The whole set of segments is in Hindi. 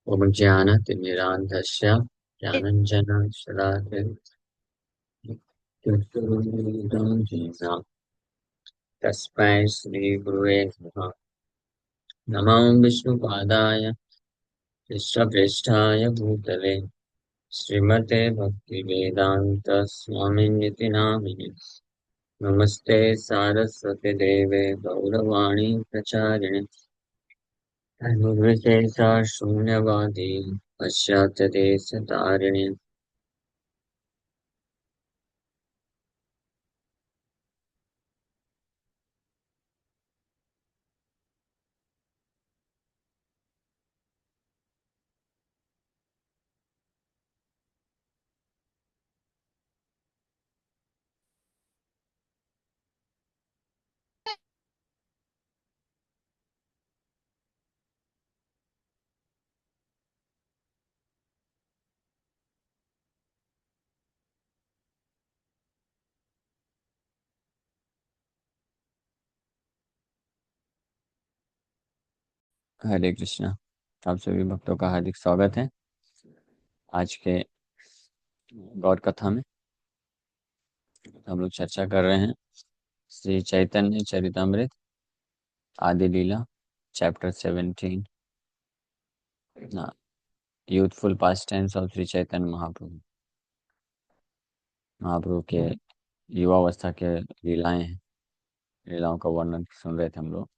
ओम ज्ञानतिमिरान्धस्य ज्ञानञ्जनशलाकया चक्षुरुन्मीलितं येन तस्मै श्रीगुरुवे नमः। नमो विष्णुपादाय कृष्णप्रेष्ठाय भूतले श्रीमते भक्तिवेदान्त स्वामिनिति नामिने। नमस्ते सारस्वते देवे गौरवाणी प्रचारिणे धनुर्विशेषा शून्यवादी पश्चात्यदेशतारिणे। हरे कृष्णा। आप सभी भक्तों का हार्दिक स्वागत है आज के गौर कथा में। हम लोग चर्चा कर रहे हैं Shri Chaitanya Charitamrita Adi Lila chapter 17, youthful past tense of Shri Chaitanya Mahaprabhu. Mahaprabhu के युवावस्था के लीलाएं हैं, लीलाओं का वर्णन सुन रहे थे हम लोग।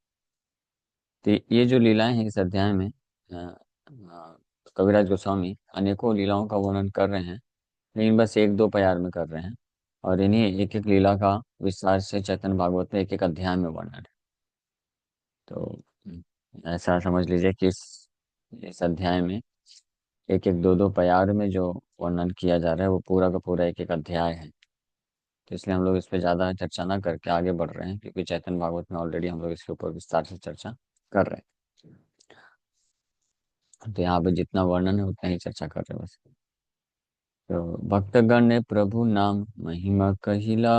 तो ये जो लीलाएं हैं इस अध्याय में कविराज गोस्वामी अनेकों लीलाओं का वर्णन कर रहे हैं, लेकिन बस एक दो प्यार में कर रहे हैं। और इन्हीं एक एक लीला का विस्तार से चैतन्य भागवत में एक एक अध्याय में वर्णन है। तो ऐसा समझ लीजिए कि इस अध्याय में एक एक दो दो प्यार में जो वर्णन किया जा रहा है वो पूरा का पूरा एक एक अध्याय है। तो इसलिए हम लोग इस पे ज़्यादा चर्चा ना करके आगे बढ़ रहे हैं, क्योंकि चैतन्य भागवत में ऑलरेडी हम लोग इसके ऊपर विस्तार से चर्चा कर रहे हैं। तो यहाँ पे जितना वर्णन है उतना ही चर्चा कर रहे हैं बस। तो भक्तगण ने प्रभु नाम महिमा कहिला,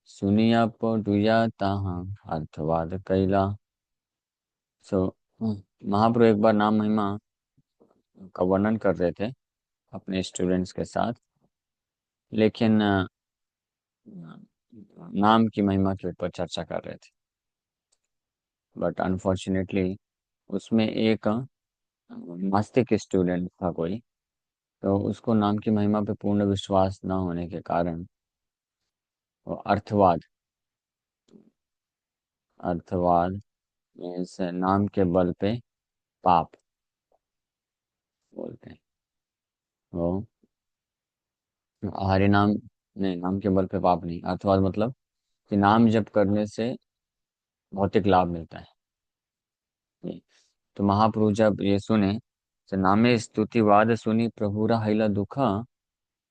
सुनिया पटुया ताहा अर्थवाद कैला। सो महाप्रभु एक बार नाम महिमा का वर्णन कर रहे थे अपने स्टूडेंट्स के साथ, लेकिन नाम की महिमा के ऊपर चर्चा कर रहे थे। बट अनफॉर्चुनेटली उसमें एक नास्तिक स्टूडेंट था कोई, तो उसको नाम की महिमा पे पूर्ण विश्वास न होने के कारण वो अर्थवाद अर्थवाद मीन्स नाम के बल पे पाप बोलते हैं। वो हरि नाम नहीं, नाम के बल पे पाप नहीं, अर्थवाद मतलब कि नाम जप करने से भौतिक लाभ मिलता है। तो महाप्रभु जब ये सुने तो नामे स्तुतिवाद सुनी प्रभुरा हैला दुखा,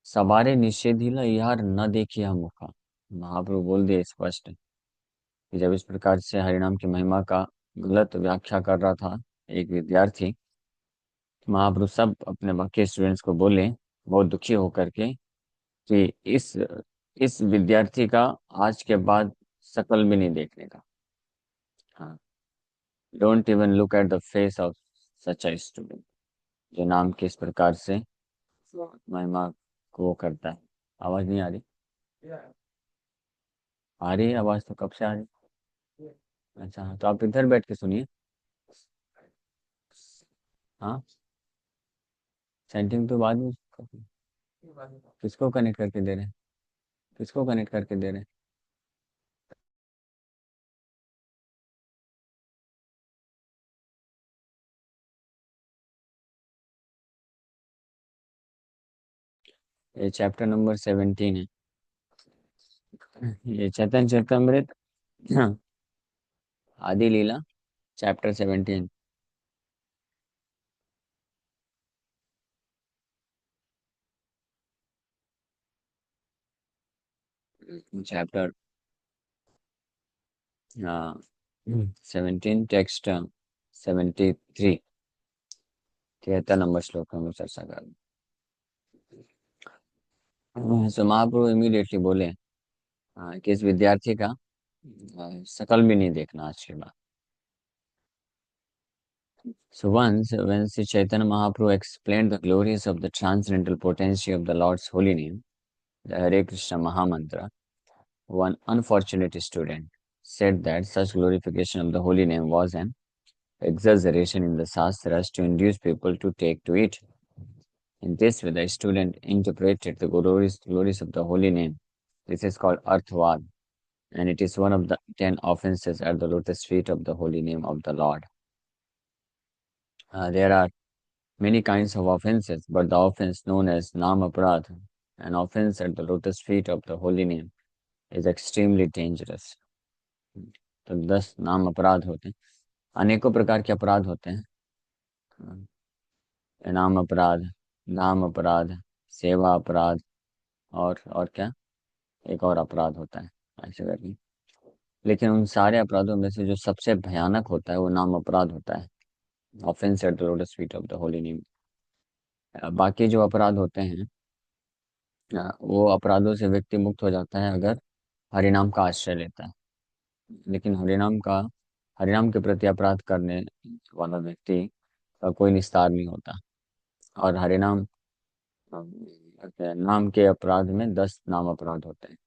सवारे निषेधिला यार न देखिए हम मुखा। महाप्रभु बोल दिए स्पष्ट कि जब इस प्रकार से हरिनाम की महिमा का गलत व्याख्या कर रहा था एक विद्यार्थी, तो महाप्रभु सब अपने बाकी स्टूडेंट्स को बोले बहुत दुखी होकर के कि इस विद्यार्थी का आज के बाद शकल भी नहीं देखने का। हाँ, don't even look at the face of such a student जो नाम के इस प्रकार से महिमा को वो करता है। आवाज नहीं आ रही? आ रही है आवाज तो कब से आ रही। अच्छा हाँ, तो आप इधर बैठ के सुनिए। हाँ, सेंटिंग तो बाद में। किसको कनेक्ट करके दे रहे हैं? किसको कनेक्ट करके दे रहे हैं? ये चैप्टर नंबर 17 है, ये चैतन्य Charitamrita Adi Lila chapter 17। Chapter 17 text 73, 73 number श्लोक हम लोग चर्चा कर रहे हैं। सो महाप्रभु इमीडिएटली बोले कि इस विद्यार्थी का शकल भी नहीं देखना आज के बाद। So once, when Sri Chaitanya Mahaprabhu explained the glories of the transcendental potency of the Lord's holy name, the Hare Krishna Mahamantra, one unfortunate student said that such glorification of the holy name was an exaggeration in the Shastras to induce people to take to it. In this way, the student interpreted the glories of the holy name. This is called Arthavad, and it is one of the 10 offenses at the lotus feet of the holy name of the Lord. There are many kinds of offenses, but the offense known as Nam Aparadh, an offense at the lotus feet of the holy name, is extremely dangerous. तो 10 नाम अपराध होते हैं, अनेकों प्रकार के अपराध होते हैं। नाम अपराध, नाम अपराध, सेवा अपराध, और क्या, एक और अपराध होता है ऐसे करके। लेकिन उन सारे अपराधों में से जो सबसे भयानक होता है वो नाम अपराध होता है, offence at the lotus feet of the holy name. बाकी जो अपराध होते हैं, वो अपराधों से व्यक्ति मुक्त हो जाता है अगर हरिनाम का आश्रय लेता है। लेकिन हरिनाम के प्रति अपराध करने वाला व्यक्ति का कोई निस्तार नहीं होता। और हरिनाम नाम के अपराध में 10 नाम अपराध होते हैं।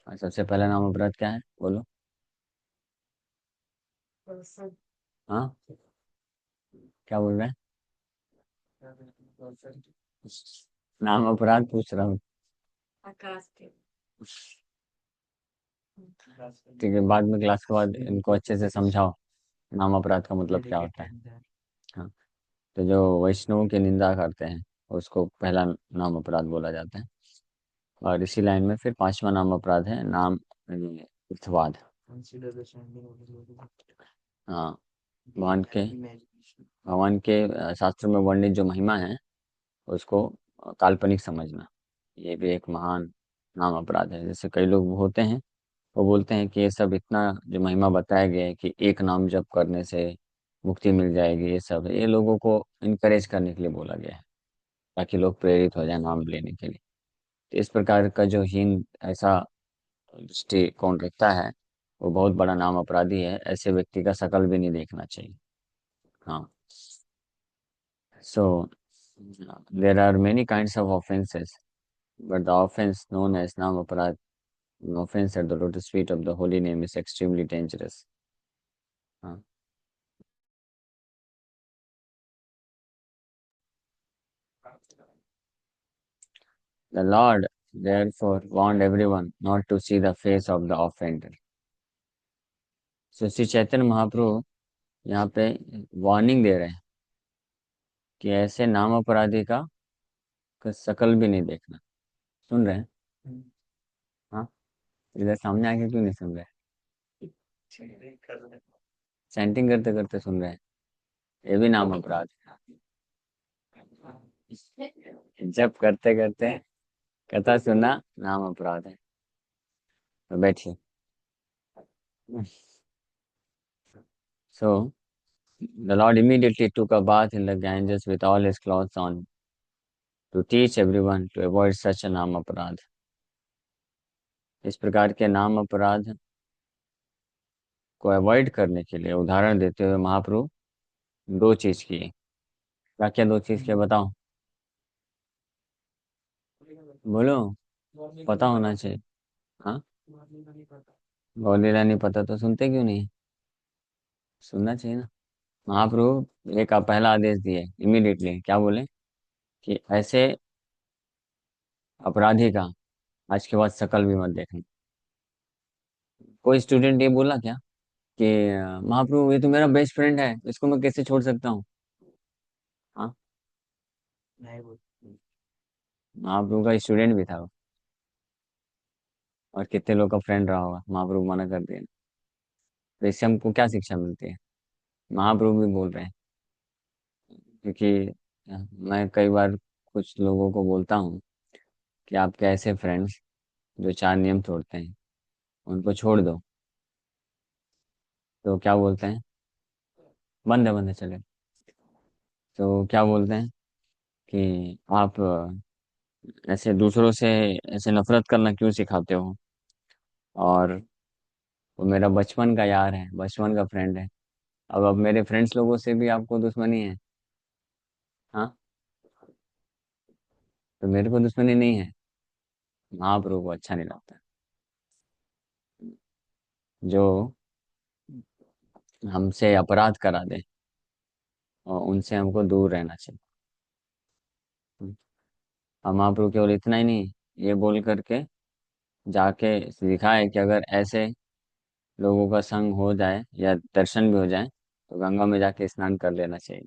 और सबसे पहला नाम अपराध क्या है, बोलो। हाँ, क्या बोल रहे हैं? नाम अपराध पूछ रहा हूँ। ठीक है, बाद में क्लास के बाद इनको अच्छे से समझाओ नाम अपराध का मतलब क्या होता है। हाँ, तो जो वैष्णवों की निंदा करते हैं उसको पहला नाम अपराध बोला जाता है। और इसी लाइन में फिर पांचवा नाम अपराध है नाम अर्थवाद। हाँ, भगवान के भगवान के शास्त्र में वर्णित जो महिमा है उसको काल्पनिक समझना, ये भी एक महान नाम अपराध है। जैसे कई लोग होते हैं, वो बोलते हैं कि ये सब इतना जो महिमा बताया गया है कि एक नाम जप करने से मुक्ति मिल जाएगी, ये सब ये लोगों को इनकरेज करने के लिए बोला गया है ताकि लोग प्रेरित हो जाए नाम लेने के लिए। तो इस प्रकार का जो हीन ऐसा दृष्टिकोण रखता है वो बहुत बड़ा नाम अपराधी है, ऐसे व्यक्ति का शकल भी नहीं देखना चाहिए। हाँ, so there are many kinds of offenses, but the offense known as nam aparad, an offense at the lotus feet of the holy name, is extremely dangerous. हाँ, the Lord therefore warned everyone not to see the face of the offender. So Shri Chaitanya महाप्रभु यहाँ पे वार्निंग दे रहे हैं कि ऐसे नाम अपराधी का शकल भी नहीं देखना। सुन रहे हैं? हाँ, इधर सामने आके क्यों नहीं सुन रहे? चैंटिंग करते करते सुन रहे हैं, ये भी नाम अपराध है। जब करते करते कथा सुनना नाम अपराध है। तो बैठिए। So the Lord immediately took a bath in the Ganges with all his clothes on to teach everyone to avoid such a नाम अपराध। इस प्रकार के नाम अपराध को अवॉइड करने के लिए उदाहरण देते हुए महाप्रभु दो चीज किए। क्या क्या दो चीज किए बताओ, बोलो, पता होना चाहिए। हाँ, गौर लीला नहीं पता तो सुनते क्यों नहीं? सुनना चाहिए ना। महाप्रभु एक पहला आदेश दिए इमीडिएटली, क्या बोले कि ऐसे अपराधी का आज के बाद शकल भी मत देखना। कोई स्टूडेंट ये बोला क्या कि महाप्रभु ये तो मेरा बेस्ट फ्रेंड है, इसको मैं कैसे छोड़ सकता हूँ? हाँ, महाप्रभु का स्टूडेंट भी था वो, और कितने लोग का फ्रेंड रहा होगा, महाप्रभु मना कर दिया। तो इससे हमको क्या शिक्षा मिलती है? महाप्रभु भी बोल रहे हैं, क्योंकि मैं कई बार कुछ लोगों को बोलता हूँ कि आपके ऐसे फ्रेंड्स जो चार नियम तोड़ते हैं उनको छोड़ दो, तो क्या बोलते हैं? बंद है चले। तो क्या बोलते हैं कि आप ऐसे दूसरों से ऐसे नफरत करना क्यों सिखाते हो? और वो मेरा बचपन का यार है, बचपन का फ्रेंड है, अब मेरे फ्रेंड्स लोगों से भी आपको दुश्मनी है? हाँ, तो मेरे को दुश्मनी नहीं है। महाप्रभु को अच्छा नहीं लगता जो हमसे अपराध करा दे, और उनसे हमको दूर रहना चाहिए। और महाप्रभु केवल इतना ही नहीं, ये बोल करके जाके दिखाए कि अगर ऐसे लोगों का संग हो जाए या दर्शन भी हो जाए तो गंगा में जाके स्नान कर लेना चाहिए।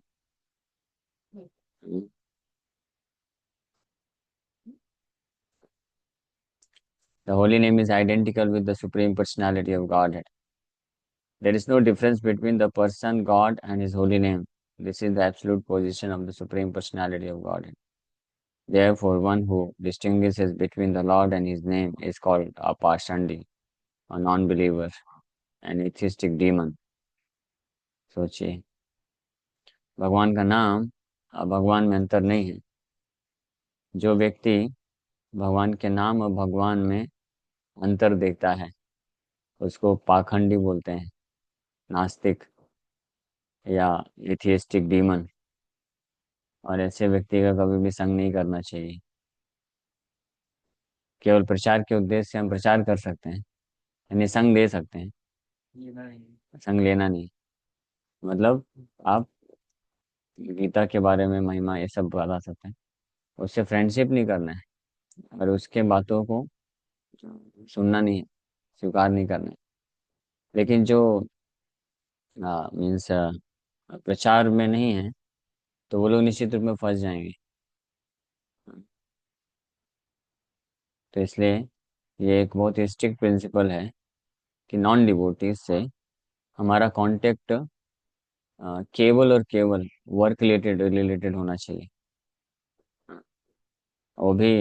The holy name is identical with the supreme personality of Godhead. There is no difference between the person God and his holy name. This is the absolute position of the supreme personality of Godhead. Therefore, one who distinguishes between the Lord and his name is called a Pashandi, a non-believer, an atheistic demon. सोचिए, भगवान का नाम और भगवान में अंतर नहीं है। जो व्यक्ति भगवान के नाम और भगवान में अंतर देखता है उसको पाखंडी बोलते हैं, नास्तिक या एथियस्टिक डीमन। और ऐसे व्यक्ति का कभी भी संग नहीं करना चाहिए। केवल प्रचार के उद्देश्य से हम प्रचार कर सकते हैं, यानी संग दे सकते हैं, संग लेना नहीं। मतलब आप गीता के बारे में महिमा ये सब बता सकते हैं, उससे फ्रेंडशिप नहीं करना है, और उसके बातों को सुनना नहीं है, स्वीकार नहीं करना है। लेकिन जो मीन्स प्रचार में नहीं है तो वो लोग निश्चित रूप में फंस जाएंगे। तो इसलिए ये एक बहुत ही स्ट्रिक्ट प्रिंसिपल है कि नॉन डिवोटीज से हमारा कांटेक्ट केवल और केवल वर्क रिलेटेड रिलेटेड होना चाहिए। वो भी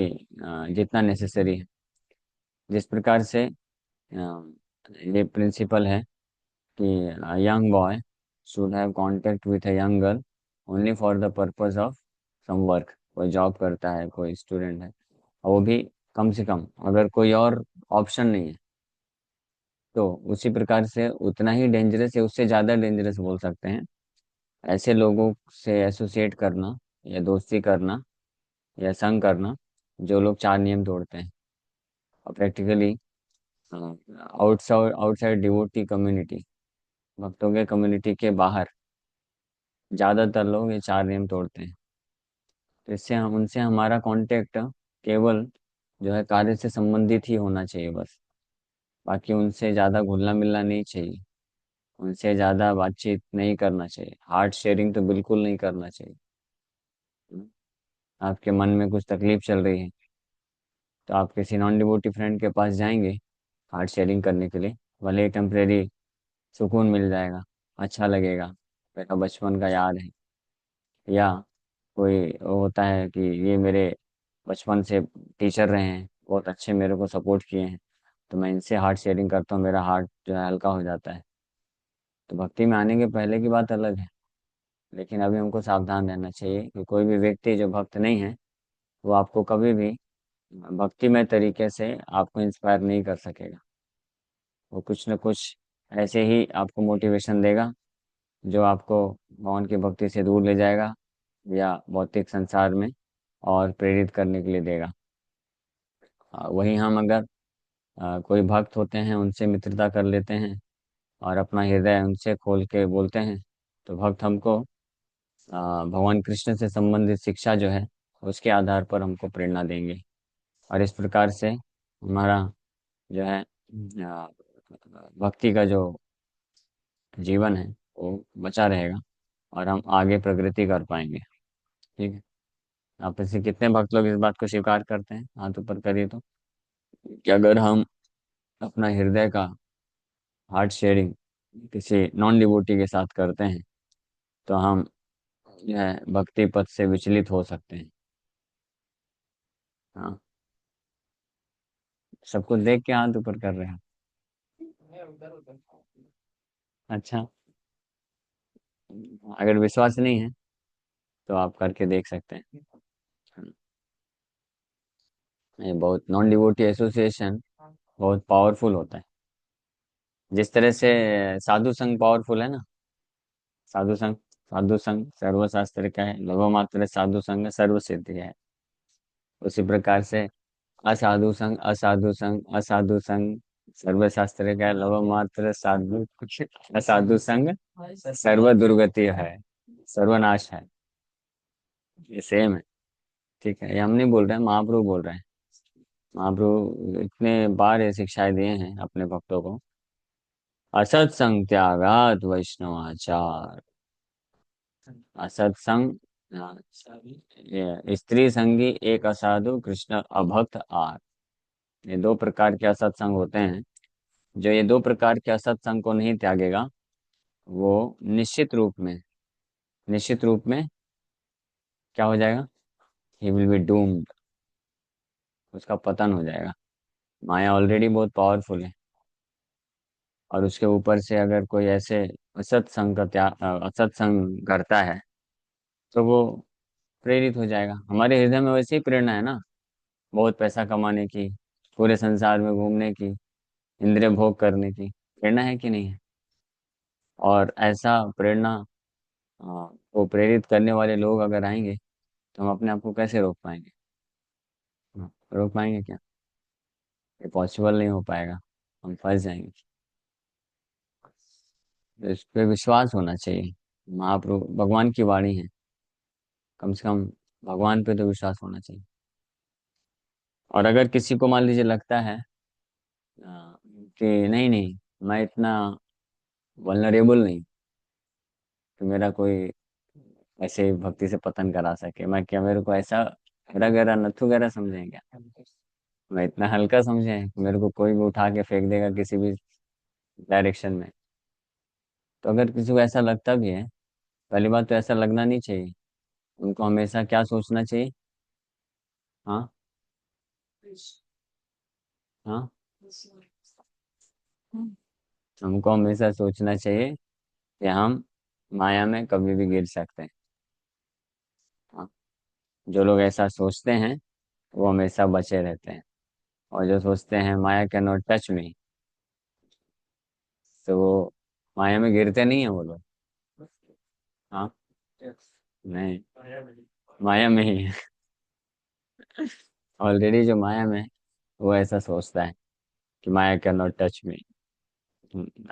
जितना नेसेसरी है। जिस प्रकार से ये प्रिंसिपल है कि young boy should have contact with a young girl only for the purpose of some work. कोई जॉब करता है, कोई स्टूडेंट है, और वो भी कम से कम अगर कोई और ऑप्शन नहीं है तो उसी प्रकार से उतना ही डेंजरस या उससे ज़्यादा डेंजरस बोल सकते हैं ऐसे लोगों से एसोसिएट करना या दोस्ती करना या संग करना जो लोग चार नियम तोड़ते हैं। और practically outside outside devotee community, भक्तों के कम्युनिटी के बाहर ज़्यादातर लोग ये चार नियम तोड़ते हैं। तो इससे हम उनसे हमारा कांटेक्ट केवल जो है कार्य से संबंधित ही होना चाहिए बस। बाकी उनसे ज़्यादा घुलना मिलना नहीं चाहिए, उनसे ज़्यादा बातचीत नहीं करना चाहिए, हार्ट शेयरिंग तो बिल्कुल नहीं करना चाहिए। आपके मन में कुछ तकलीफ चल रही है तो आप किसी नॉन डिवोटी फ्रेंड के पास जाएंगे हार्ट शेयरिंग करने के लिए, भले ही टेम्परेरी सुकून मिल जाएगा, अच्छा लगेगा, मेरा बचपन का याद है। या कोई वो होता है कि ये मेरे बचपन से टीचर रहे हैं, बहुत अच्छे मेरे को सपोर्ट किए हैं, तो मैं इनसे हार्ट शेयरिंग करता हूँ, मेरा हार्ट जो है हल्का हो जाता है। तो भक्ति में आने के पहले की बात अलग है। लेकिन अभी हमको सावधान रहना चाहिए कि कोई भी व्यक्ति जो भक्त नहीं है वो आपको कभी भी भक्तिमय तरीके से आपको इंस्पायर नहीं कर सकेगा। वो कुछ न कुछ ऐसे ही आपको मोटिवेशन देगा जो आपको भगवान की भक्ति से दूर ले जाएगा या भौतिक संसार में और प्रेरित करने के लिए देगा। वहीं हम अगर कोई भक्त होते हैं उनसे मित्रता कर लेते हैं और अपना हृदय उनसे खोल के बोलते हैं तो भक्त हमको भगवान कृष्ण से संबंधित शिक्षा जो है उसके आधार पर हमको प्रेरणा देंगे। और इस प्रकार से हमारा जो है भक्ति का जो जीवन है वो बचा रहेगा और हम आगे प्रगति कर पाएंगे। ठीक है। आप में से कितने भक्त लोग इस बात को स्वीकार करते हैं, हाथ ऊपर करिए तो, कि अगर हम अपना हृदय का हार्ट शेयरिंग किसी नॉन डिवोटी के साथ करते हैं तो हम जो है भक्ति पथ से विचलित हो सकते हैं। हाँ, सब कुछ देख के हाथ ऊपर कर रहे हैं। अच्छा, अगर विश्वास नहीं है तो आप करके देख सकते हैं। ये बहुत नॉन डिवोटी एसोसिएशन बहुत पावरफुल होता है, जिस तरह से साधु संघ पावरफुल है ना, साधु संग, साधु संग सर्वशास्त्र का है, लव मात्र साधु संग सर्व सिद्धि है। उसी प्रकार से असाधु संग, असाधु संग, असाधु संग सर्वशास्त्र का लव मात्र साधु, असाधु संग सर्व दुर्गति है, सर्वनाश है। ये सेम है। ठीक है, ये हम नहीं बोल रहे हैं, महाप्रभु बोल रहे हैं। महाप्रभु इतने बार ये शिक्षाएं दिए हैं अपने भक्तों को। असत्संग त्यागात वैष्णवाचार। असत्संग, हाँ, ये स्त्री संगी एक असाधु कृष्ण अभक्त आर। ये दो प्रकार के असत्संग होते हैं। जो ये दो प्रकार के असत्संग को नहीं त्यागेगा, वो निश्चित रूप में, निश्चित रूप में क्या हो जाएगा? He will be doomed. उसका पतन हो जाएगा। माया ऑलरेडी बहुत पावरफुल है, और उसके ऊपर से अगर कोई ऐसे असत्संग का असत्संग करता है, तो वो प्रेरित हो जाएगा। हमारे हृदय में वैसे ही प्रेरणा है ना, बहुत पैसा कमाने की, पूरे संसार में घूमने की, इंद्रिय भोग करने की प्रेरणा है कि नहीं है? और ऐसा प्रेरणा को प्रेरित करने वाले लोग अगर आएंगे, तो हम अपने आप को कैसे रोक पाएंगे? रोक पाएंगे क्या? ये पॉसिबल नहीं हो पाएगा। हम फंस जाएंगे। तो इस पे विश्वास होना चाहिए। महाप्रभु भगवान की वाणी है, कम से कम भगवान पे तो विश्वास होना चाहिए। और अगर किसी को मान लीजिए लगता है कि नहीं नहीं, मैं इतना वल्नरेबल नहीं कि मेरा कोई ऐसे भक्ति से पतन करा सके, मैं क्या, मेरे को ऐसा हरा गहरा नथु गहरा समझें क्या? मैं इतना हल्का समझे कि मेरे को कोई भी उठा के फेंक देगा किसी भी डायरेक्शन में? तो अगर किसी को ऐसा लगता भी है, पहली बात तो ऐसा लगना नहीं चाहिए। उनको हमेशा क्या सोचना चाहिए? हाँ, हाँ, हमको हमेशा सोचना चाहिए कि हम माया में कभी भी गिर सकते हैं। हाँ, जो लोग ऐसा सोचते हैं वो हमेशा बचे रहते हैं। और जो सोचते हैं माया कैन नॉट टच मी, तो वो माया में गिरते नहीं है वो लोग। हाँ, नहीं, माया में ही है। ऑलरेडी जो माया में है, वो ऐसा सोचता है कि Maya can not touch me.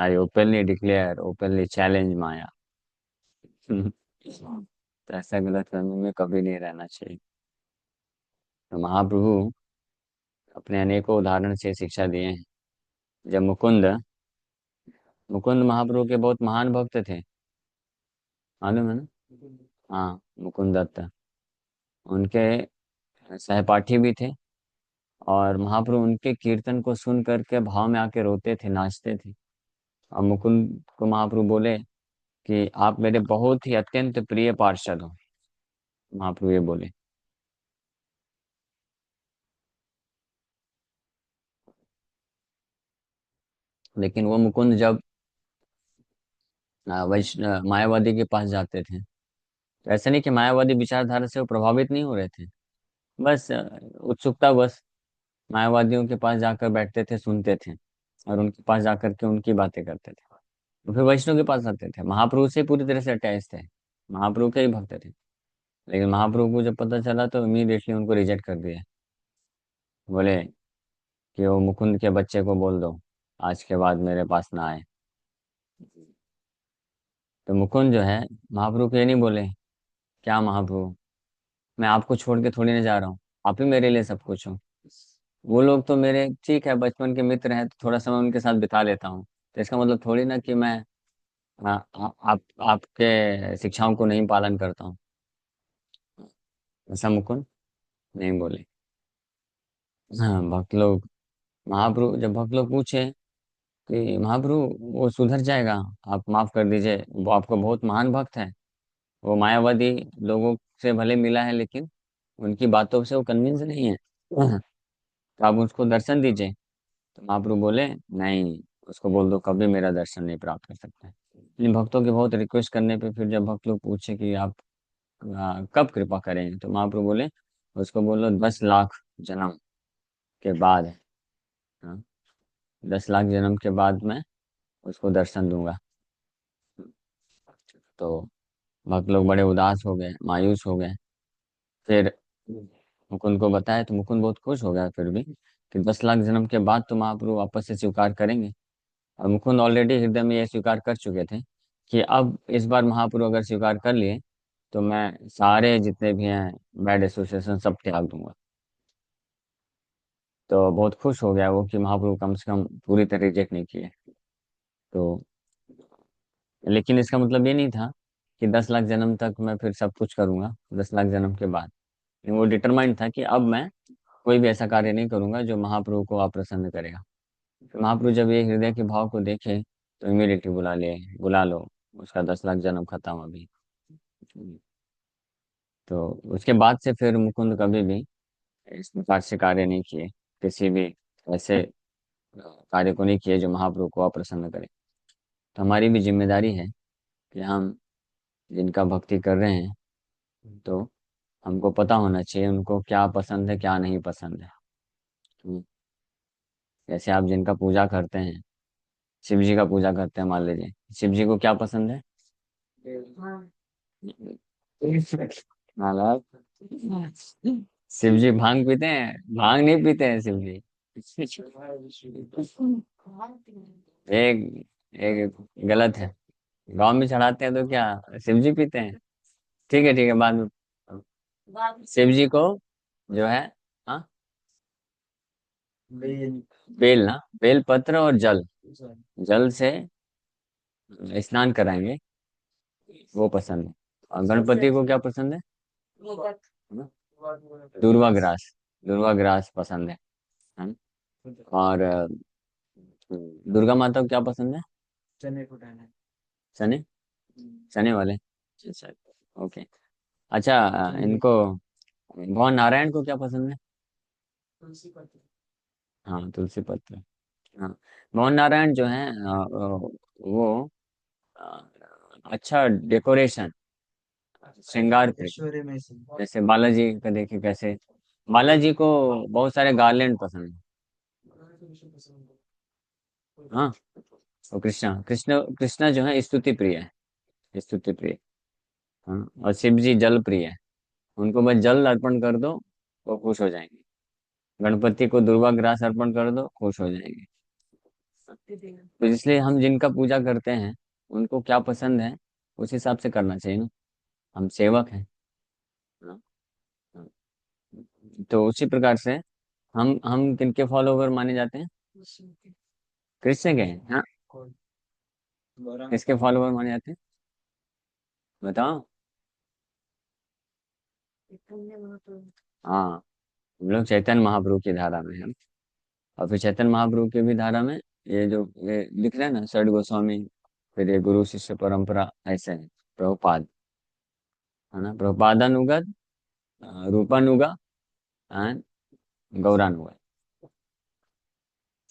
I openly declare, openly challenge Maya. तो ऐसा गलत फहमी में कभी नहीं रहना चाहिए। तो महाप्रभु अपने अनेकों उदाहरण से शिक्षा दिए हैं। जब मुकुंद, मुकुंद महाप्रभु के बहुत महान भक्त थे, मालूम है ना? हाँ, मुकुंद दत्त उनके सहपाठी भी थे। और महाप्रभु उनके कीर्तन को सुन करके भाव में आके रोते थे, नाचते थे। और मुकुंद को महाप्रभु बोले कि आप मेरे बहुत ही अत्यंत प्रिय पार्षद हो। महाप्रभु ये बोले। लेकिन वो मुकुंद जब मायावादी के पास जाते थे, तो ऐसा नहीं कि मायावादी विचारधारा से वो प्रभावित नहीं हो रहे थे, बस उत्सुकता बस मायावादियों के पास जाकर बैठते थे, सुनते थे, और उनके पास जाकर के उनकी बातें करते थे। तो फिर वैष्णव के पास आते थे, महाप्रभु से पूरी तरह से अटैच थे, महाप्रभु के ही भक्त थे। लेकिन महाप्रभु को जब पता चला तो इमीडिएटली उनको रिजेक्ट कर दिया। बोले कि वो मुकुंद के बच्चे को बोल दो आज के बाद मेरे पास ना आए। तो मुकुंद जो है, महाप्रभु को ये नहीं बोले क्या महाप्रभु, मैं आपको छोड़ के थोड़ी ना जा रहा हूँ, आप ही मेरे लिए सब कुछ हो। वो लोग तो मेरे ठीक है बचपन के मित्र हैं, तो थोड़ा समय उनके साथ बिता लेता हूँ, तो इसका मतलब थोड़ी ना कि मैं आप आपके शिक्षाओं को नहीं पालन करता हूँ। ऐसा मुकुंद नहीं बोले। हाँ, भक्त लोग, महाप्रभु जब भक्त लोग पूछे कि महाप्रभु वो सुधर जाएगा, आप माफ कर दीजिए, वो आपका बहुत महान भक्त है, वो मायावादी लोगों से भले मिला है, लेकिन उनकी बातों से वो कन्विंस नहीं है, तो आप उसको दर्शन दीजिए। तो महाप्रभु बोले नहीं, उसको बोल दो कभी मेरा दर्शन नहीं प्राप्त कर सकता है। इन भक्तों के बहुत रिक्वेस्ट करने पे फिर जब भक्त लोग पूछे कि आप कब कृपा करेंगे, तो महाप्रभु बोले उसको बोलो 10 लाख जन्म के बाद है। हाँ, 10 लाख जन्म के बाद मैं उसको दर्शन दूंगा। तो भक्त लोग बड़े उदास हो गए, मायूस हो गए। फिर मुकुंद को बताया तो मुकुंद बहुत खुश हो गया फिर भी, कि 10 लाख जन्म के बाद तो महाप्रभु वापस से स्वीकार करेंगे। और मुकुंद ऑलरेडी हृदय में यह स्वीकार कर चुके थे कि अब इस बार महाप्रभु अगर स्वीकार कर लिए तो मैं सारे जितने भी हैं बैड एसोसिएशन सब त्याग दूंगा। तो बहुत खुश हो गया वो कि महाप्रभु कम से कम पूरी तरह रिजेक्ट नहीं किए। तो लेकिन इसका मतलब ये नहीं था कि 10 लाख जन्म तक मैं फिर सब कुछ करूंगा 10 लाख जन्म के बाद। लेकिन वो डिटरमाइंड था कि अब मैं कोई भी ऐसा कार्य नहीं करूंगा जो महाप्रभु को अप्रसन्न करेगा। फिर महाप्रभु जब ये हृदय के भाव को देखे तो इमीडिएटली बुला लो, उसका 10 लाख जन्म खत्म अभी। तो उसके बाद से फिर मुकुंद कभी भी इस प्रकार से कार्य नहीं किए, किसी भी ऐसे कार्य को नहीं किए जो महाप्रभु को अप्रसन्न करे। तो हमारी भी जिम्मेदारी है कि हम जिनका भक्ति कर रहे हैं तो हमको पता होना चाहिए उनको क्या पसंद है क्या नहीं पसंद है। हम्म, जैसे आप जिनका पूजा करते हैं, शिव जी का पूजा करते हैं मान लीजिए, शिव जी को क्या पसंद है? महाराज, शिव जी भांग पीते हैं? भांग नहीं पीते हैं शिव जी। एक एक गलत है। गांव में चढ़ाते हैं तो क्या शिव जी पीते हैं? ठीक है बाद में। शिव जी को जो है, हाँ, बेल ना, बेल पत्र और जल, जल से स्नान कराएंगे, वो पसंद है। और गणपति को क्या पसंद है? है ना? दूर्वा ग्रास, दूर्वा ग्रास पसंद है ना? और दुर्गा माता को क्या पसंद है? चने, चने वाले, अच्छा, ओके। अच्छा, इनको भगवान नारायण को क्या पसंद है? हाँ, तुलसी पत्र। हाँ, भगवान नारायण जो है वो अ, अच्छा डेकोरेशन, श्रृंगार थे। जैसे बालाजी का देखिए कैसे, बालाजी को बहुत सारे गार्लैंड पसंद है। हाँ, और कृष्णा कृष्ण कृष्णा जो है स्तुति प्रिय है, स्तुति प्रिय। हाँ, और शिव जी जल प्रिय है, उनको बस जल अर्पण कर दो वो खुश हो जाएंगे। गणपति को दुर्वा ग्रास अर्पण कर दो खुश हो जाएंगे। तो इसलिए हम जिनका पूजा करते हैं उनको क्या पसंद है उस हिसाब से करना चाहिए ना, हम सेवक हैं। हाँ, हाँ। तो उसी प्रकार से हम किनके फॉलोवर माने जाते हैं? कृष्ण के हैं, हाँ। किसके फॉलोवर माने जाते हैं बताओ? हाँ, हम लोग चैतन्य महाप्रभु की धारा में हैं। और फिर चैतन्य महाप्रभु की भी धारा में ये जो ये लिख रहे हैं ना, षड गोस्वामी, फिर ये गुरु शिष्य परंपरा ऐसे है। प्रभुपाद, है ना, प्रभुपादानुगत, रूपानुगा एंड गौरानुगा।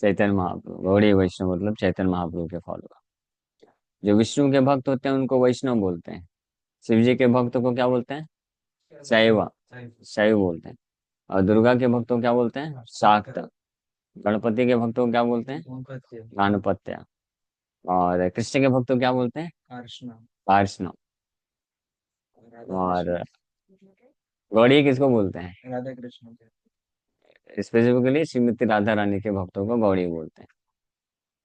चैतन्य महाप्रभु गौड़ी वैष्णव मतलब चैतन्य महाप्रभु के फॉलोअर। जो विष्णु के भक्त होते हैं उनको वैष्णव बोलते हैं। शिव जी के भक्तों को क्या बोलते हैं? शैव, शैव बोलते हैं। और दुर्गा के भक्तों को क्या बोलते हैं? शाक्त। गणपति के भक्तों को क्या बोलते हैं? गाणपत्य। और कृष्ण के भक्तों को क्या बोलते हैं? पार्षण। और गौड़ी किसको बोलते हैं? स्पेसिफिकली श्रीमती राधा रानी के भक्तों को गौड़ी बोलते हैं।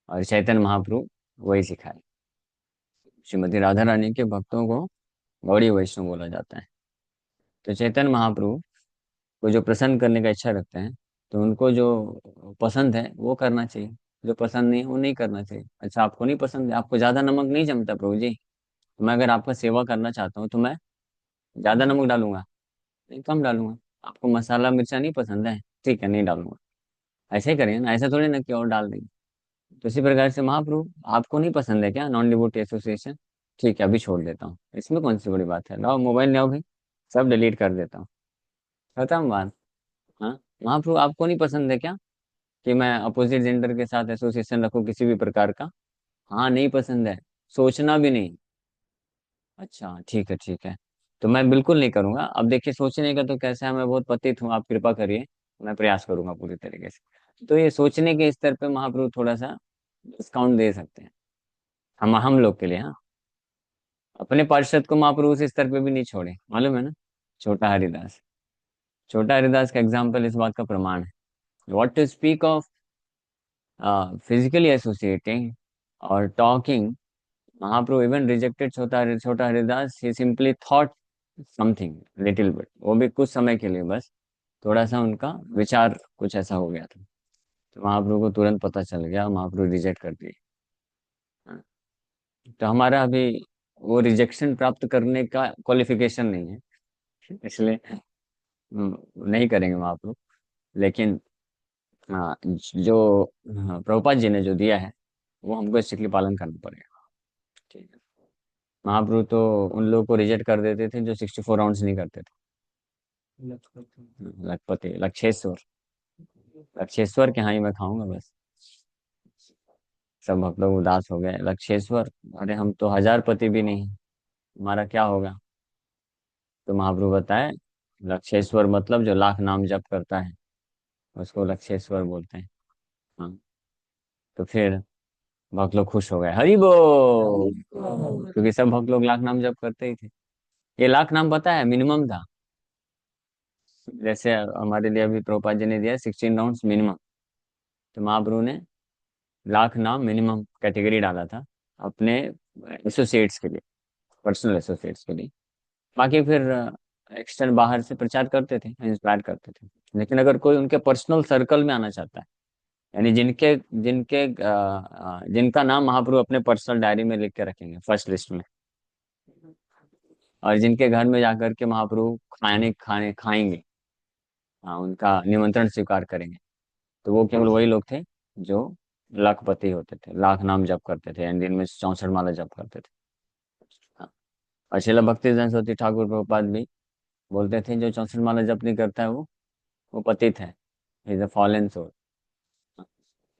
और चैतन्य महाप्रभु वही सिखाए, श्रीमती राधा रानी के भक्तों को गौड़ी वैष्णव बोला जाता है। तो चैतन्य महाप्रभु को जो प्रसन्न करने का इच्छा रखते हैं तो उनको जो पसंद है वो करना चाहिए, जो पसंद नहीं है वो नहीं करना चाहिए। अच्छा, आपको नहीं पसंद है, आपको ज्यादा नमक नहीं जमता प्रभु जी, तो मैं अगर आपका सेवा करना चाहता हूँ तो मैं ज्यादा नमक डालूंगा? नहीं, कम डालूंगा। आपको मसाला मिर्चा नहीं पसंद है, ठीक है, नहीं डालूंगा। ऐसे ही करेंगे ना, ऐसा थोड़ी ना कि और डाल देंगे। तो इसी प्रकार से महाप्रभु, आपको नहीं पसंद है क्या नॉन डिवोटी एसोसिएशन? ठीक है, अभी छोड़ देता हूँ, इसमें कौन सी बड़ी बात है, लाओ मोबाइल लाओ भाई, सब डिलीट कर देता हूँ, खत्म बात। हाँ, महाप्रभु आपको नहीं पसंद है क्या कि मैं अपोजिट जेंडर के साथ एसोसिएशन रखूं किसी भी प्रकार का? हाँ, नहीं पसंद है, सोचना भी नहीं। अच्छा, ठीक है, तो मैं बिल्कुल नहीं करूंगा। अब देखिए, सोचने का तो कैसा है, मैं बहुत पतित हूँ, आप कृपा करिए, मैं प्रयास करूंगा पूरी तरीके से। तो ये सोचने के स्तर पे महाप्रभु थोड़ा सा डिस्काउंट दे सकते हैं, हम लोग के लिए, हाँ। अपने पार्षद को महाप्रभु उस स्तर पे भी नहीं छोड़े, मालूम है ना। छोटा हरिदास, छोटा हरिदास का एग्जाम्पल इस बात का प्रमाण है। What to speak of physically associating or talking, Mahaprabhu even rejected छोटा Haridas. He simply thought something little bit, वो भी कुछ समय के लिए बस, थोड़ा सा उनका विचार कुछ ऐसा हो गया था, तो महाप्रभु को तुरंत पता चल गया, महाप्रभु रिजेक्ट कर दिए। हाँ, तो हमारा अभी वो रिजेक्शन प्राप्त करने का क्वालिफिकेशन नहीं है, इसलिए नहीं करेंगे महाप्रभु। लेकिन हाँ, जो प्रभुपाद जी ने जो दिया है वो हमको स्ट्रिक्टली पालन करना पड़ेगा। ठीक है। महाप्रभु तो उन लोगों को रिजेक्ट कर देते थे जो 64 राउंड्स नहीं करते थे। लखपति, लक्षेश्वर, लक्षेश्वर के यहाँ ही मैं खाऊंगा बस। सब भक्त लोग उदास हो गए, लक्षेश्वर, अरे हम तो 1000 पति भी नहीं, हमारा क्या होगा। तो महाप्रभु बताए, लक्षेश्वर मतलब जो लाख नाम जप करता है उसको लक्षेश्वर बोलते हैं। हाँ, तो फिर भक्त लोग खुश हो गए, हरि बोल, क्योंकि सब भक्त लोग लाख नाम जप करते ही थे। ये लाख नाम पता है मिनिमम था, जैसे हमारे लिए अभी प्रभुपाद जी ने दिया 16 राउंड्स मिनिमम, तो महाप्रभु ने लाख नाम मिनिमम कैटेगरी डाला था अपने एसोसिएट्स के लिए, पर्सनल एसोसिएट्स के लिए। बाकी फिर एक्सटर्न बाहर से प्रचार करते थे, इंस्पायर करते थे। लेकिन अगर कोई उनके पर्सनल सर्कल में आना चाहता है, यानी जिनके जिनके जिनका नाम महाप्रभु अपने पर्सनल डायरी में लिख के रखेंगे फर्स्ट लिस्ट में, और जिनके घर में जाकर के महाप्रभु खाने खाने खाएंगे, हाँ, उनका निमंत्रण स्वीकार करेंगे, तो वो केवल वही लोग थे जो लाखपति होते थे, लाख नाम जप करते थे, यानी दिन में 64 माला जप करते थे। हाँ। और श्रील भक्ति सरस्वती ठाकुर प्रभुपाद भी बोलते थे जो 64 माला जप नहीं करता है वो पतित है, इज अ फॉलन सोल।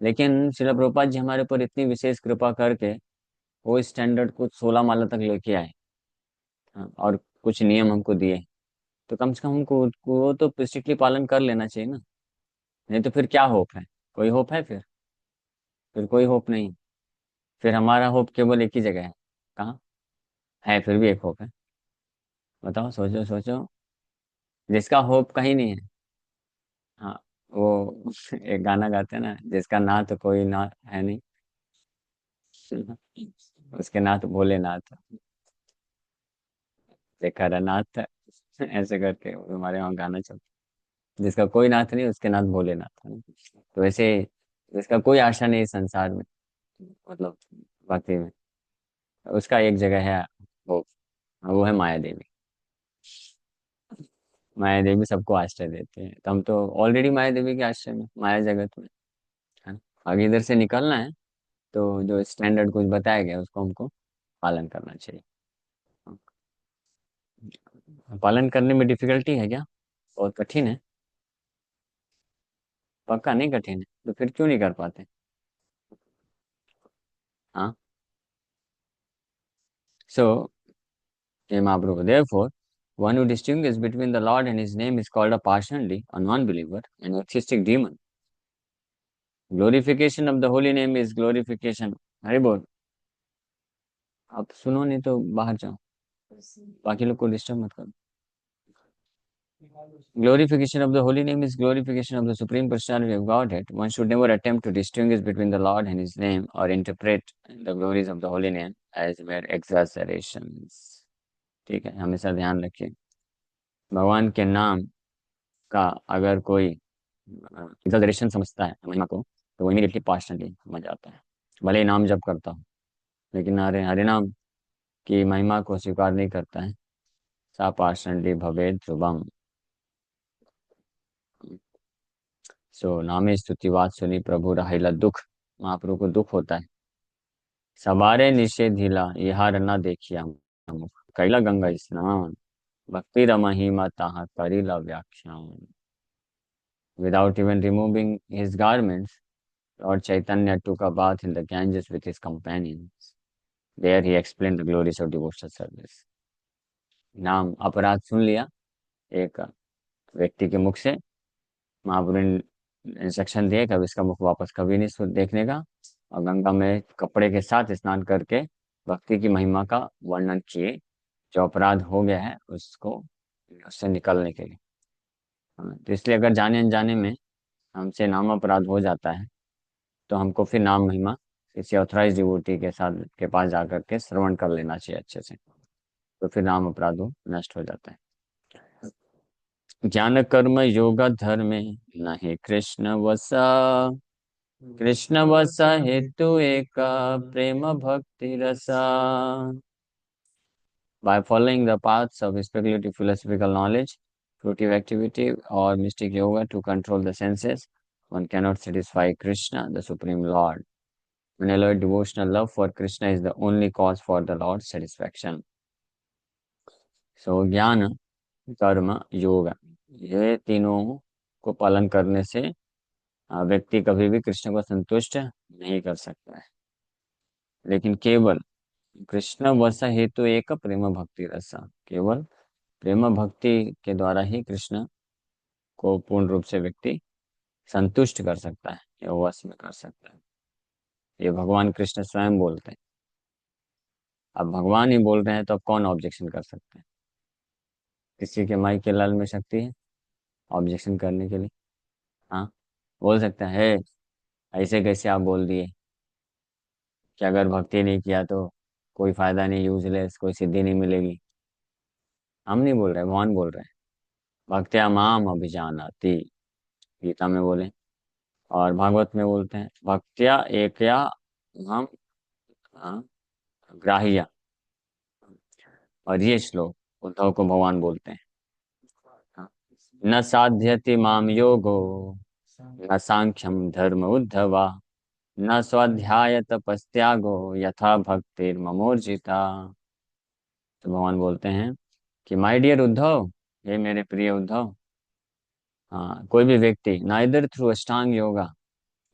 लेकिन श्रील प्रभुपाद जी हमारे ऊपर इतनी विशेष कृपा करके वो स्टैंडर्ड को 16 माला तक लेके आए। हाँ, और कुछ नियम हमको दिए, तो कम से कम हमको वो तो स्ट्रिक्टली पालन कर लेना चाहिए ना। नहीं तो फिर क्या होप है, कोई होप है फिर कोई होप नहीं। फिर हमारा होप केवल एक ही जगह है, कहाँ है, फिर भी एक होप है, बताओ, सोचो सोचो, जिसका होप कहीं नहीं है। हाँ, वो एक गाना गाते हैं ना, जिसका ना तो कोई ना है नहीं, उसके नाथ भोलेनाथ, देखा रहा नाथ, ऐसे करके वो हमारे वहाँ गाना चलता है। जिसका कोई नाथ नहीं उसके नाथ भोलेनाथ है। तो वैसे जिसका कोई आशा नहीं इस संसार में, मतलब भक्ति में, उसका एक जगह है, वो वो है माया देवी। माया देवी सबको आश्रय देते हैं, तो हम तो ऑलरेडी माया देवी के आश्रय में, माया जगत में, है ना। आगे इधर से निकलना है, तो जो स्टैंडर्ड कुछ बताया गया उसको हमको पालन करना चाहिए। पालन करने में डिफिकल्टी है क्या, बहुत कठिन है? पक्का नहीं कठिन है, तो फिर क्यों नहीं कर पाते? हाँ। सो ये महाप्रभु, therefore one who distinguishes between the Lord and his name is called a partially a non-believer, an atheistic demon. Glorification of the holy name is glorification, Hari बोल। आप सुनो नहीं तो बाहर जाओ, बाकी लोग को डिस्टर्ब मत करो। Glorification of the holy name is glorification of the supreme personality of Godhead. One should never attempt to distinguish between the Lord and his name or interpret the glories of the holy name as mere exaggerations. ठीक है, हमेशा ध्यान रखिए, भगवान के नाम का अगर कोई एग्जैजरेशन समझता है महिमा को, तो वो इमीडिएटली पार्शनली समझ आता है। भले ही नाम जप करता हो, लेकिन हरे हरे नाम की महिमा को स्वीकार नहीं करता है, सा पार्शनली भवेद ध्रुवम। सो नामे स्तुति बात सुनी प्रभु रहिला दुख, महाप्रभु को दुख होता है। सवारे निषेधिला यहार न देखिया मुख, कैला गंगा स्नान, भक्ति महिमा ताहा करिला व्याख्यान। Without even removing his garments, Lord Chaitanya took a bath in the Ganges with his companions. There he explained the glories of devotional service. नाम अपराध सुन लिया एक व्यक्ति के मुख से, महाप्रभु ने इंस्ट्रक्शन दिए कि अब इसका मुख वापस कभी नहीं देखने का, और गंगा में कपड़े के साथ स्नान करके भक्ति की महिमा का वर्णन किए, जो अपराध हो गया है उसको, उससे निकलने के लिए। हाँ, तो इसलिए अगर जाने अनजाने में हमसे नाम अपराध हो जाता है, तो हमको फिर नाम महिमा किसी ऑथराइज डिवोटी के साथ के पास जाकर के श्रवण कर लेना चाहिए अच्छे से। तो फिर नाम अपराध वो नष्ट हो जाता है। ज्ञान कर्म योग धर्म नहीं कृष्ण वसा, कृष्ण वसा हेतु एक प्रेम भक्ति रसा। By following the paths of speculative philosophical knowledge, fruitive activity, or mystic yoga to control the senses, one cannot satisfy Krishna, the Supreme Lord. Unalloyed devotional love for Krishna is the only cause for the Lord's satisfaction. So, ज्ञान, कर्म, योग, ये तीनों को पालन करने से व्यक्ति कभी भी कृष्ण को संतुष्ट नहीं कर सकता है। लेकिन केवल कृष्ण वश हेतु एक प्रेम भक्ति रसा, केवल प्रेम भक्ति के द्वारा ही कृष्ण को पूर्ण रूप से व्यक्ति संतुष्ट कर सकता है या वश में कर सकता है। ये भगवान कृष्ण स्वयं बोलते हैं। अब भगवान ही बोल रहे हैं तो अब कौन ऑब्जेक्शन कर सकते हैं? किसी के माई के लाल में शक्ति है ऑब्जेक्शन करने के लिए? हाँ, बोल सकते हैं, ऐसे कैसे आप बोल दिए कि अगर भक्ति नहीं किया तो कोई फायदा नहीं, यूजलेस, कोई सिद्धि नहीं मिलेगी। हम नहीं बोल रहे, भगवान बोल रहे हैं। भक्त्या माम अभिजानाति, गीता में बोले। और भागवत में बोलते हैं भक्त्या एकया हम, हाँ, ग्राह्य। और ये श्लोक उद्धव को भगवान बोलते हैं। हाँ, न साध्यति माम योगो, न सांख्यम धर्म उद्धवा, न स्वाध्याय तपस्त्यागो, यथा भक्तिर ममोर्जिता। तो भगवान बोलते हैं कि माय डियर उद्धव, हे मेरे प्रिय उद्धव, हाँ, कोई भी व्यक्ति neither through Ashtanga yoga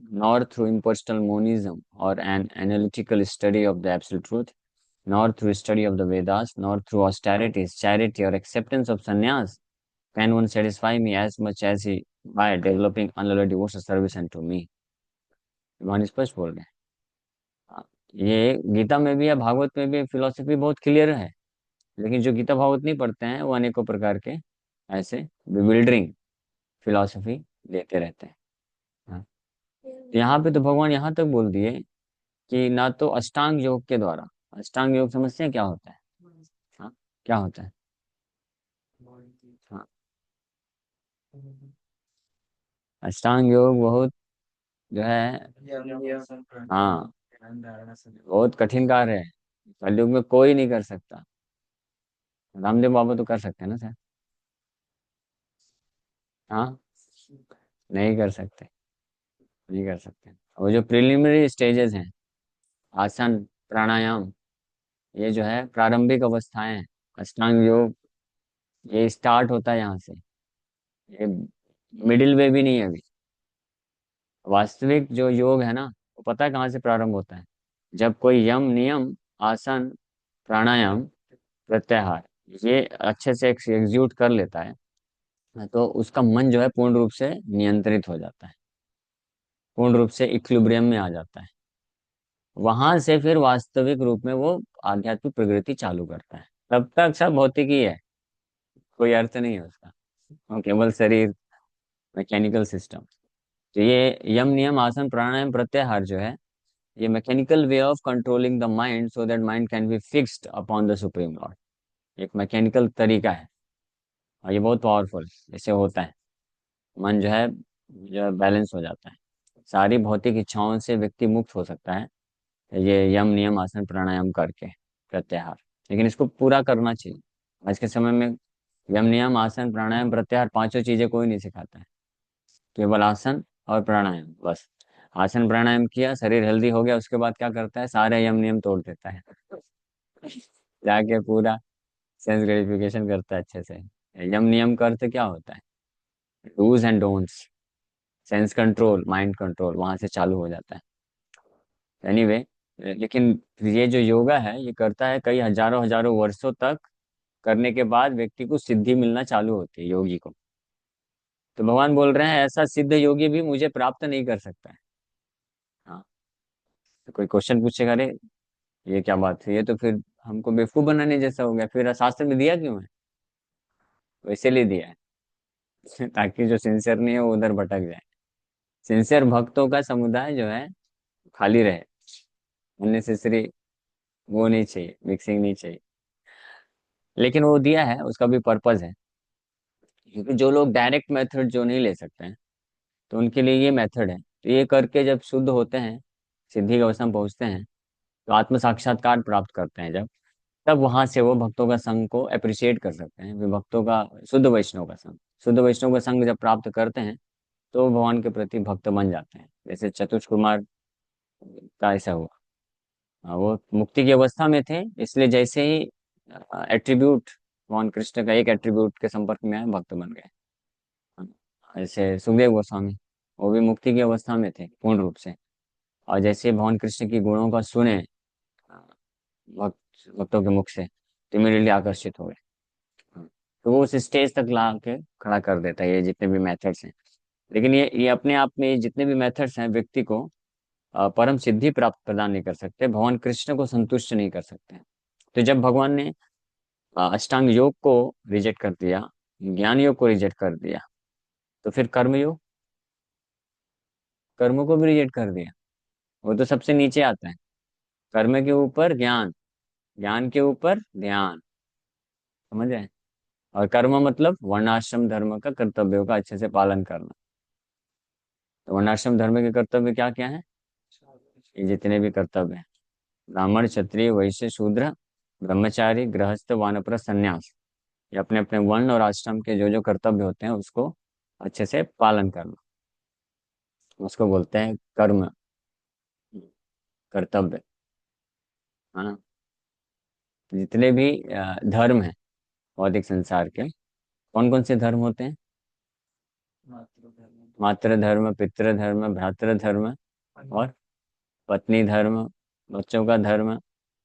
nor through impersonal monism or an analytical study of the absolute truth, nor through study of the Vedas, nor through austerities, charity, or acceptance of sannyas, can one satisfy me as much as he by developing unlimited devotional service unto me. भगवान स्पष्ट बोल रहे हैं। हाँ, ये गीता में भी है, भागवत में भी फिलोसफी बहुत क्लियर है। लेकिन जो गीता भागवत नहीं पढ़ते हैं वो अनेकों प्रकार के ऐसे बिल्डरिंग फिलोसफी देते रहते हैं। हाँ, तो यहाँ पे तो भगवान यहाँ तक बोल दिए कि ना तो अष्टांग योग के द्वारा, अष्टांग योग समझते हैं क्या होता है? हाँ, क्या होता है? हाँ, अष्टांग योग बहुत जो है, हाँ, बहुत कठिन कार्य है। कलयुग में कोई नहीं कर सकता। रामदेव बाबा तो कर सकते हैं ना सर? हाँ, नहीं कर सकते, नहीं कर सकते। वो जो प्रिलिमिनरी स्टेजेस हैं, आसन, प्राणायाम, ये जो है प्रारंभिक अवस्थाएं हैं। अष्टांग योग ये स्टार्ट होता है यहाँ से, ये मिडिल वे भी नहीं है अभी। वास्तविक जो योग है ना, वो पता है कहाँ से प्रारंभ होता है? जब कोई यम नियम, आसन, प्राणायाम, प्रत्याहार ये अच्छे से एग्जीक्यूट कर लेता है, तो उसका मन जो है पूर्ण रूप से नियंत्रित हो जाता है, पूर्ण रूप से इक्विलिब्रियम में आ जाता है। वहां से फिर वास्तविक रूप में वो आध्यात्मिक प्रगति चालू करता है। तब तक सब भौतिकी है, कोई अर्थ नहीं है उसका, वो केवल शरीर, मैकेनिकल सिस्टम। तो ये यम नियम आसन प्राणायाम प्रत्याहार जो है, ये mechanical way of controlling the mind so that mind can be fixed upon the supreme Lord. एक मैकेनिकल तरीका है और ये बहुत पावरफुल ऐसे होता है। मन जो है बैलेंस हो जाता है, सारी भौतिक इच्छाओं से व्यक्ति मुक्त हो सकता है, ये यम नियम आसन प्राणायाम करके, प्रत्याहार। लेकिन इसको पूरा करना चाहिए। आज के समय में यम नियम आसन प्राणायाम प्रत्याहार पांचों चीजें कोई नहीं सिखाता है, केवल आसन और प्राणायाम बस। आसन प्राणायाम किया, शरीर हेल्दी हो गया, उसके बाद क्या करता है? सारे यम नियम तोड़ देता है, जाके पूरा सेंस ग्रेटिफिकेशन करता है अच्छे से। यम नियम का अर्थ क्या होता है? Do's and don'ts, sense control, mind control वहां से चालू हो जाता है। एनीवे, लेकिन ये जो योगा है ये करता है कई हजारों हजारों वर्षों तक, करने के बाद व्यक्ति को सिद्धि मिलना चालू होती है योगी को। तो भगवान बोल रहे हैं ऐसा सिद्ध योगी भी मुझे प्राप्त नहीं कर सकता है। हाँ, तो कोई क्वेश्चन पूछेगा, अरे ये क्या बात है, ये तो फिर हमको बेवकूफ बनाने जैसा हो गया। फिर शास्त्र में दिया क्यों है? तो इसीलिए दिया है ताकि जो सिंसियर नहीं है वो उधर भटक जाए। सिंसियर भक्तों का समुदाय जो है खाली रहे, अननेसेसरी वो नहीं चाहिए, मिक्सिंग नहीं चाहिए। लेकिन वो दिया है, उसका भी पर्पज है। क्योंकि जो लोग डायरेक्ट मेथड जो नहीं ले सकते हैं, तो उनके लिए ये मेथड है। तो ये करके जब शुद्ध होते हैं, सिद्धि की अवस्था में पहुंचते हैं, तो आत्म साक्षात्कार प्राप्त करते हैं जब, तब वहां से वो भक्तों का संग को अप्रिशिएट कर सकते हैं। वे भक्तों का, शुद्ध वैष्णव का संग, शुद्ध वैष्णव का संग जब प्राप्त करते हैं, तो वो भगवान के प्रति भक्त बन जाते हैं। जैसे चतुष कुमार का ऐसा हुआ। वो मुक्ति की अवस्था में थे, इसलिए जैसे ही एट्रीब्यूट, भगवान कृष्ण का एक एट्रीब्यूट के संपर्क में आए, भक्त बन गए। ऐसे सुखदेव गोस्वामी, वो भी मुक्ति की अवस्था में थे पूर्ण रूप से, और जैसे भगवान कृष्ण की गुणों का सुने भक्त भक्तों के मुख से, तो इमीडिएटली आकर्षित हो गए। तो वो उस स्टेज तक ला के खड़ा कर देता है, ये जितने भी मेथड्स हैं। लेकिन ये अपने आप में, ये जितने भी मेथड्स हैं, व्यक्ति को परम सिद्धि प्राप्त प्रदान नहीं कर सकते, भगवान कृष्ण को संतुष्ट नहीं कर सकते। तो जब भगवान ने अष्टांग योग को रिजेक्ट कर दिया, ज्ञान योग को रिजेक्ट कर दिया, तो फिर कर्म योग, कर्म को भी रिजेक्ट कर दिया। वो तो सबसे नीचे आता है। कर्म के ऊपर ज्ञान, ज्ञान के ऊपर ध्यान, समझ रहे हैं? और कर्म मतलब वर्णाश्रम धर्म का, कर्तव्यों का अच्छे से पालन करना। तो वर्णाश्रम धर्म के कर्तव्य क्या क्या है? ये जितने भी कर्तव्य हैं, ब्राह्मण क्षत्रिय वैश्य शूद्र ब्रह्मचारी गृहस्थ वानप्रस्थ संन्यास, ये अपने अपने वर्ण और आश्रम के जो जो कर्तव्य होते हैं उसको अच्छे से पालन करना, उसको बोलते हैं कर्म, कर्तव्य। है ना? जितने भी धर्म है भौतिक संसार के, कौन कौन से धर्म होते हैं? मातृ धर्म, पितृ धर्म, भ्रातृ धर्म, और पत्नी धर्म, बच्चों का धर्म,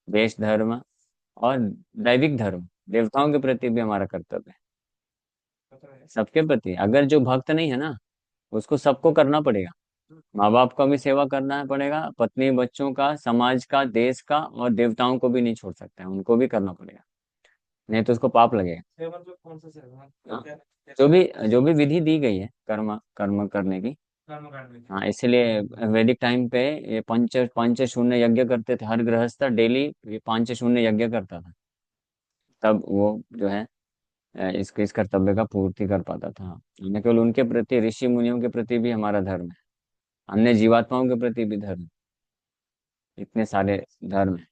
देश धर्म, और दैविक धर्म, देवताओं के प्रति भी हमारा कर्तव्य है। सबके प्रति, अगर जो भक्त नहीं है ना, उसको सबको करना पड़ेगा। माँ बाप का भी सेवा करना पड़ेगा, पत्नी बच्चों का, समाज का, देश का, और देवताओं को भी नहीं छोड़ सकते हैं, उनको भी करना पड़ेगा, नहीं तो उसको पाप लगेगा। हाँ, जो भी विधि दी गई है कर्म कर्म करने की। हाँ, इसलिए वैदिक टाइम पे ये पंच पंच शून्य यज्ञ करते थे, हर गृहस्थ डेली ये पांच शून्य यज्ञ करता था, तब वो जो है इस कर्तव्य का पूर्ति कर पाता था। न केवल उनके प्रति, ऋषि मुनियों के प्रति भी हमारा धर्म है, अन्य जीवात्माओं के प्रति भी धर्म, इतने सारे धर्म हैं।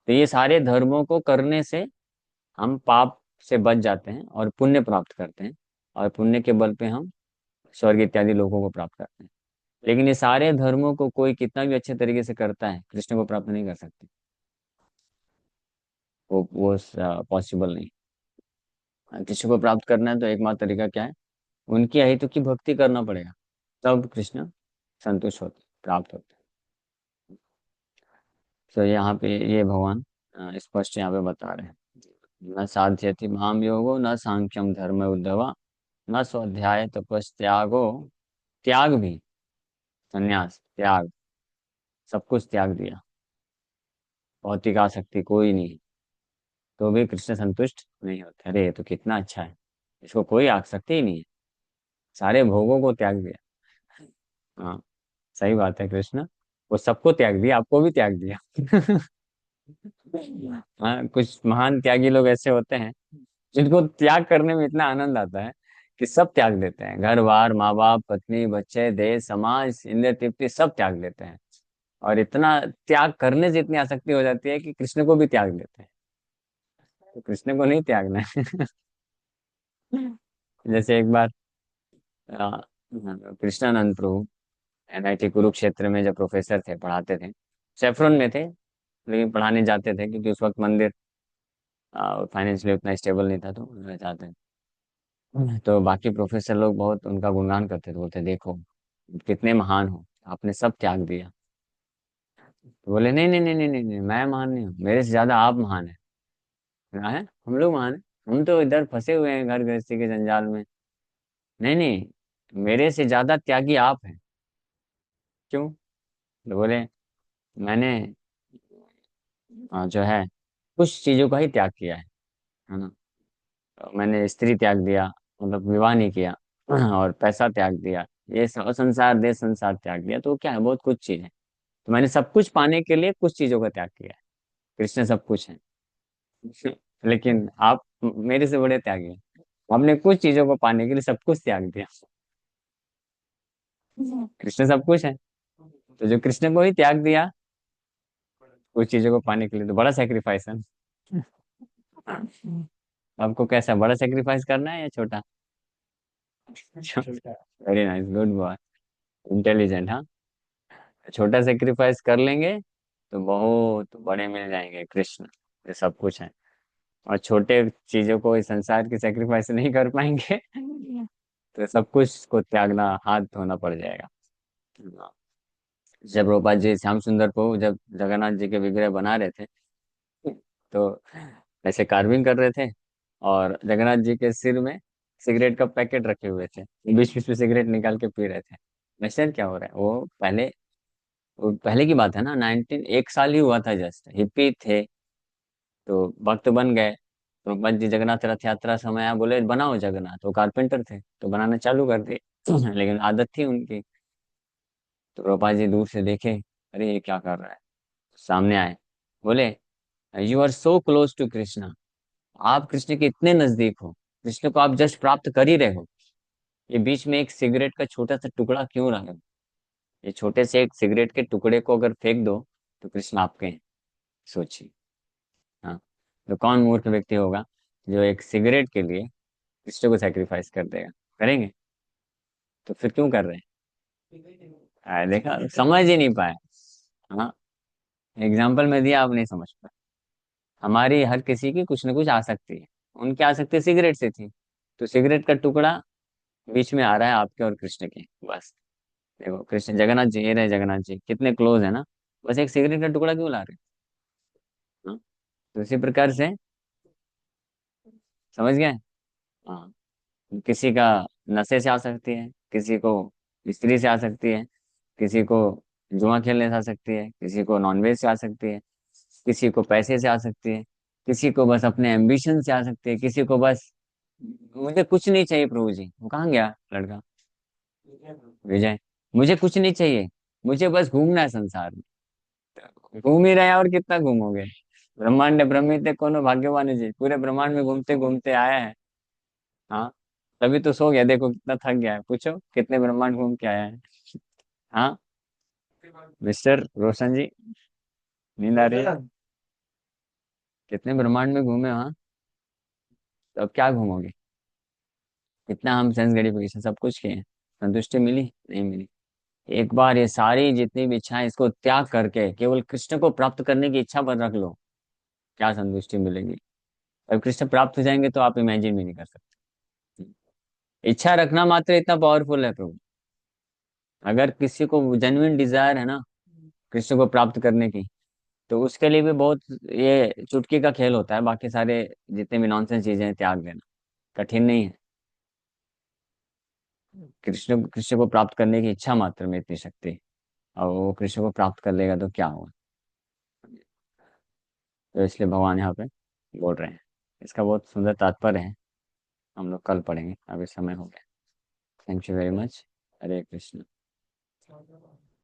तो ये सारे धर्मों को करने से हम पाप से बच जाते हैं और पुण्य प्राप्त करते हैं, और पुण्य के बल पे हम स्वर्ग इत्यादि लोगों को प्राप्त करते हैं। लेकिन ये सारे धर्मों को कोई कितना भी अच्छे तरीके से करता है, कृष्ण को प्राप्त नहीं कर सकते। वो पॉसिबल नहीं। कृष्ण को प्राप्त करना है तो एकमात्र तरीका क्या है? उनकी अहितु की भक्ति करना पड़ेगा, तब कृष्ण संतुष्ट होते, प्राप्त होते। तो यहाँ पे ये भगवान स्पष्ट यहाँ पे बता रहे हैं, न साध्यति माम योगो न सांख्यम धर्म उद्धवा न स्वाध्याय तपस्त्यागो, त्याग भी, संन्यास त्याग, सब कुछ त्याग दिया, भौतिक आसक्ति कोई नहीं, तो भी कृष्ण संतुष्ट नहीं होते। अरे ये तो कितना अच्छा है, इसको कोई आसक्ति ही नहीं है, सारे भोगों को त्याग दिया। हाँ, सही बात है, कृष्ण वो सबको त्याग दिया, आपको भी त्याग दिया हाँ, कुछ महान त्यागी लोग ऐसे होते हैं जिनको त्याग करने में इतना आनंद आता है कि सब त्याग देते हैं, घर बार, माँ बाप, पत्नी, बच्चे, देश, समाज, इंद्रिय तृप्ति, सब त्याग देते हैं। और इतना त्याग करने से इतनी आसक्ति हो जाती है कि कृष्ण को भी त्याग देते हैं। तो कृष्ण को नहीं त्यागना है जैसे एक बार अ, कृष्णानंद प्रभु एनआईटी कुरुक्षेत्र में जब प्रोफेसर थे, पढ़ाते थे, सेफ्रॉन में थे, लेकिन पढ़ाने जाते थे क्योंकि उस वक्त मंदिर फाइनेंशियली उतना स्टेबल नहीं था, तो रह जाते थे। तो बाकी प्रोफेसर लोग बहुत उनका गुणगान करते थे, बोलते देखो कितने महान हो, आपने सब त्याग दिया। तो बोले नहीं नहीं नहीं नहीं नहीं नहीं, मैं महान नहीं हूँ, मेरे से ज्यादा आप महान है। कहा है हम लोग महान है, हम तो इधर फंसे हुए हैं घर गृहस्थी के जंजाल में। नहीं नहीं, मेरे से ज्यादा त्यागी आप हैं। क्यों? तो बोले मैंने जो है कुछ चीजों का ही त्याग किया है ना। तो मैंने स्त्री त्याग दिया, मतलब विवाह नहीं किया, और पैसा त्याग दिया, ये संसार देश संसार त्याग दिया, तो क्या है, बहुत कुछ चीज है। तो मैंने सब कुछ पाने के लिए कुछ चीजों का त्याग किया है। कृष्ण सब कुछ है। लेकिन आप मेरे से बड़े त्यागी हैं। आपने कुछ चीजों को पाने के लिए सब कुछ त्याग दिया। कृष्ण सब कुछ है, तो जो कृष्ण को ही त्याग दिया कुछ चीजों को पाने के लिए, तो बड़ा सेक्रीफाइस है। आपको कैसा बड़ा सेक्रीफाइस करना है या छोटा? Very nice, good boy, intelligent. हाँ, छोटा सेक्रीफाइस कर लेंगे तो बहुत बड़े मिल जाएंगे कृष्ण, ये सब कुछ है। और छोटे चीजों को इस संसार की सेक्रीफाइस नहीं कर पाएंगे तो सब कुछ को त्यागना, हाथ धोना पड़ जाएगा। हाँ। जब प्रभुपाद जी श्याम सुंदर को जब जगन्नाथ जी के विग्रह बना रहे थे, तो ऐसे कार्विंग कर रहे थे, और जगन्नाथ जी के सिर में सिगरेट का पैकेट रखे हुए थे, बीच बीच में सिगरेट निकाल के पी रहे थे। वैसे क्या हो रहा है, वो पहले की बात है ना, एक साल ही हुआ था, जस्ट हिप्पी थे, तो भक्त बन गए। तो बस जी जगन्नाथ रथ यात्रा समय आया, बोले बनाओ जगन्नाथ, वो कारपेंटर थे तो बनाना चालू कर दिए। लेकिन आदत थी उनकी। तो रूपा जी दूर से देखे, अरे ये क्या कर रहा है, सामने आए, बोले you are so close to Krishna, आप कृष्ण के इतने नजदीक हो, कृष्ण को आप जस्ट प्राप्त कर ही रहे हो, ये बीच में एक सिगरेट का छोटा सा टुकड़ा क्यों रहा है? ये छोटे से एक सिगरेट के टुकड़े को अगर फेंक दो तो कृष्ण आपके हैं, सोचिए। हाँ, तो कौन मूर्ख व्यक्ति होगा जो एक सिगरेट के लिए कृष्ण को सैक्रिफाइस कर देगा? करेंगे? तो फिर क्यों कर रहे हैं? देखा, समझ ही नहीं पाए। हाँ, एग्जाम्पल में दिया, आप नहीं समझ पाए। हमारी हर किसी की कुछ ना कुछ आसक्ति है, उनकी आसक्ति सिगरेट से थी, तो सिगरेट का टुकड़ा बीच में आ रहा है आपके और कृष्ण के, बस। देखो कृष्ण जगन्नाथ जी, ये रहे जगन्नाथ जी कितने क्लोज है ना, बस एक सिगरेट का टुकड़ा क्यों ला रहे हैं? हाँ? तो इसी प्रकार से, समझ गए? हाँ, किसी का नशे से आ सकती है, किसी को स्त्री से आ सकती है, किसी को जुआ खेलने से आ सकती है, किसी को नॉनवेज से आ सकती है, किसी को पैसे से आ सकती है, किसी को बस अपने एम्बिशन से आ सकती है, किसी को बस मुझे कुछ नहीं चाहिए प्रभु जी, वो कहाँ गया लड़का, विजय, मुझे कुछ नहीं चाहिए, मुझे बस घूमना है संसार में। घूम ही रहे हैं, और कितना घूमोगे? ब्रह्मांड ब्रह्मित कोनो भाग्यवान है जी, पूरे ब्रह्मांड में घूमते घूमते आया है। हाँ, तभी तो सो गया, देखो कितना थक गया है, पूछो कितने ब्रह्मांड घूम के आया है। हाँ, मिस्टर रोशन जी, नींद आ रही है? कितने ब्रह्मांड में घूमे वहाँ, तो अब क्या घूमोगे? इतना हम सेंस ग्रेटिफिकेशन सब कुछ किए हैं, संतुष्टि मिली नहीं मिली? एक बार ये सारी जितनी भी इच्छाएं, इसको त्याग करके केवल कृष्ण को प्राप्त करने की इच्छा पर रख लो, क्या संतुष्टि मिलेगी। और कृष्ण प्राप्त हो जाएंगे तो आप इमेजिन भी नहीं कर सकते। इच्छा रखना मात्र इतना पावरफुल है प्रभु। अगर किसी को जेन्युइन डिजायर है ना कृष्ण को प्राप्त करने की, तो उसके लिए भी बहुत, ये चुटकी का खेल होता है, बाकी सारे जितने भी नॉनसेंस चीजें हैं त्याग देना, कठिन नहीं है। कृष्ण कृष्ण को प्राप्त करने की इच्छा मात्र में इतनी शक्ति है, और वो कृष्ण को प्राप्त कर लेगा तो क्या होगा। तो इसलिए भगवान यहाँ पे बोल रहे हैं, इसका बहुत सुंदर तात्पर्य है, हम लोग कल पढ़ेंगे, अभी समय हो गया। Thank you very much. Hare Krishna.